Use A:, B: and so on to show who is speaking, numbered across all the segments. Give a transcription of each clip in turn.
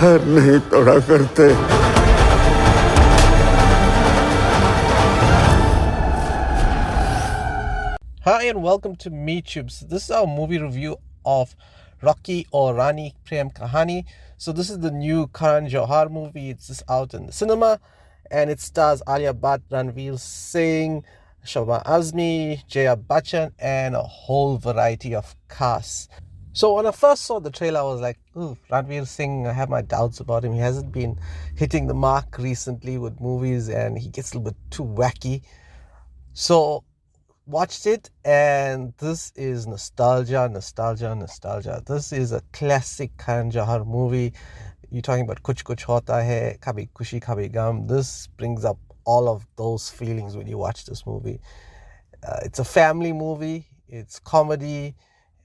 A: पैर नहीं तोड़ा करते।
B: Hi and welcome to MeTubes. This is our movie review of Rocky or Rani Prem Kahani. So this is the new Karan Johar movie. It's just out in the cinema and it stars Alia Bhatt, Ranveer Singh, Shobha Azmi, Jaya Bachchan and a whole variety of casts. So when I first saw the trailer, I was like, ooh, Ranveer Singh, I have my doubts about him. He hasn't been hitting the mark recently with movies and he gets a little bit too wacky. So watched it and this is nostalgia. This is a classic Karan Johar movie. You're talking about Kuch Kuch Hota Hai, Kabhi Khushi Kabhi Gum. This brings up all of those feelings when you watch this movie. It's a family movie, it's comedy,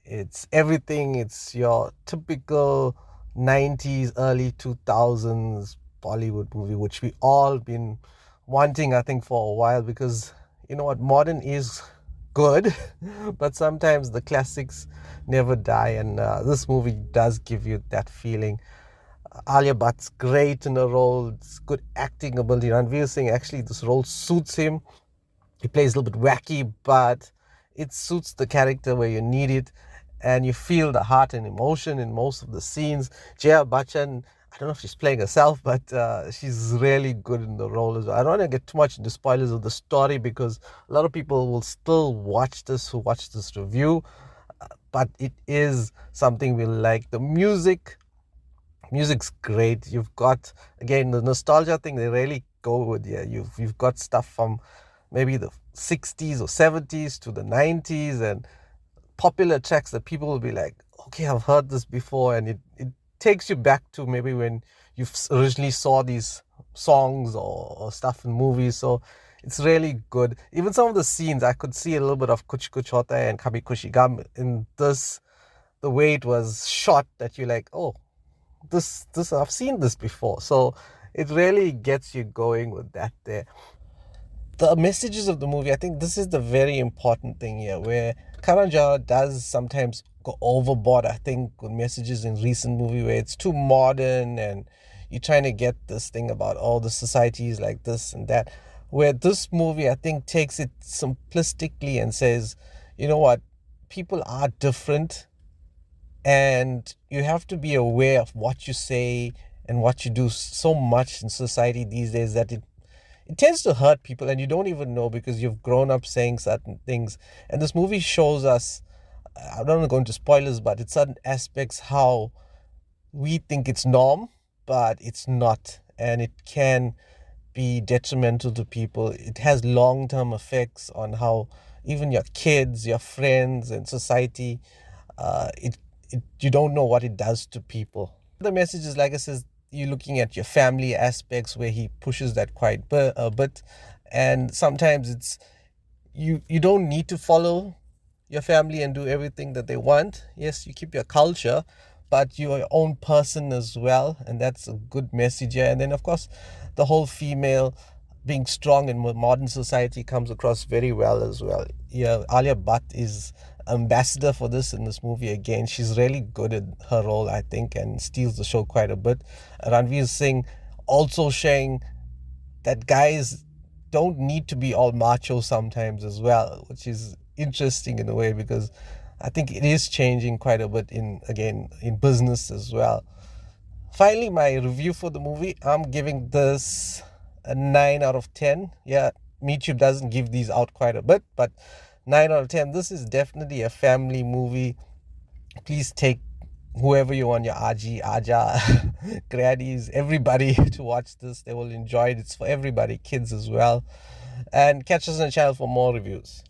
B: it's everything. It's your typical 90s, early 2000s Bollywood movie, which we all been wanting, I think, for a while, because you know what, modern is good, but sometimes the classics never die, and this movie does give you that feeling. Alia Bhatt's great in the role. It's good acting ability. Ranveer Singh, actually, this role suits him. He plays a little bit wacky, but it suits the character where you need it, and you feel the heart and emotion in most of the scenes. Jaya Bachchan, I don't know if she's playing herself, but she's really good in the role as well. I don't want to get too much into spoilers of the story because a lot of people will still watch this who watch this review, but it is something we like. The music's great. You've got, again, the nostalgia thing they really go with here. You've got stuff from maybe the 60s or 70s to the 90s and popular tracks that people will be like, okay, I've heard this before, and it takes you back to maybe when you originally saw these songs or stuff in movies. So it's really good. Even some of the scenes, I could see a little bit of Kuch Kuch Hota Hai and Kabhi Khushi Gum in this, the way it was shot, that you're like, oh, this I've seen this before. So it really gets you going with that there. The messages of the movie, I think this is the very important thing here, where Karan Johar does sometimes go overboard, I think, with messages in recent movie where it's too modern and you're trying to get this thing about all the societies like this and that, where this movie, I think, takes it simplistically and says, you know what, people are different and you have to be aware of what you say and what you do. So much in society these days that it tends to hurt people and you don't even know because you've grown up saying certain things. And this movie shows us, I don't want to go into spoilers, but it's certain aspects how we think it's norm, but it's not. And it can be detrimental to people. It has long-term effects on how even your kids, your friends, and society, you don't know what it does to people. The message is, like I said, you're looking at your family aspects where he pushes that quite a bit, and sometimes it's you don't need to follow your family and do everything that they want. Yes, you keep your culture, but you're your own person as well, and that's a good message here. And then, of course, the whole female being strong in modern society comes across very well as well. Yeah, Alia Bhatt is ambassador for this in this movie again. She's really good at her role, I think, and steals the show quite a bit. Ranveer Singh also showing that guys don't need to be all macho sometimes as well, which is interesting in a way because I think it is changing quite a bit in business as well. Finally, my review for the movie, I'm giving this a 9 out of 10. Yeah, MeTube doesn't give these out quite a bit, but 9 out of 10. This is definitely a family movie. Please take whoever you want, your Aji, Aja, grannies, everybody to watch this. They will enjoy it. It's for everybody, kids as well. And catch us on the channel for more reviews.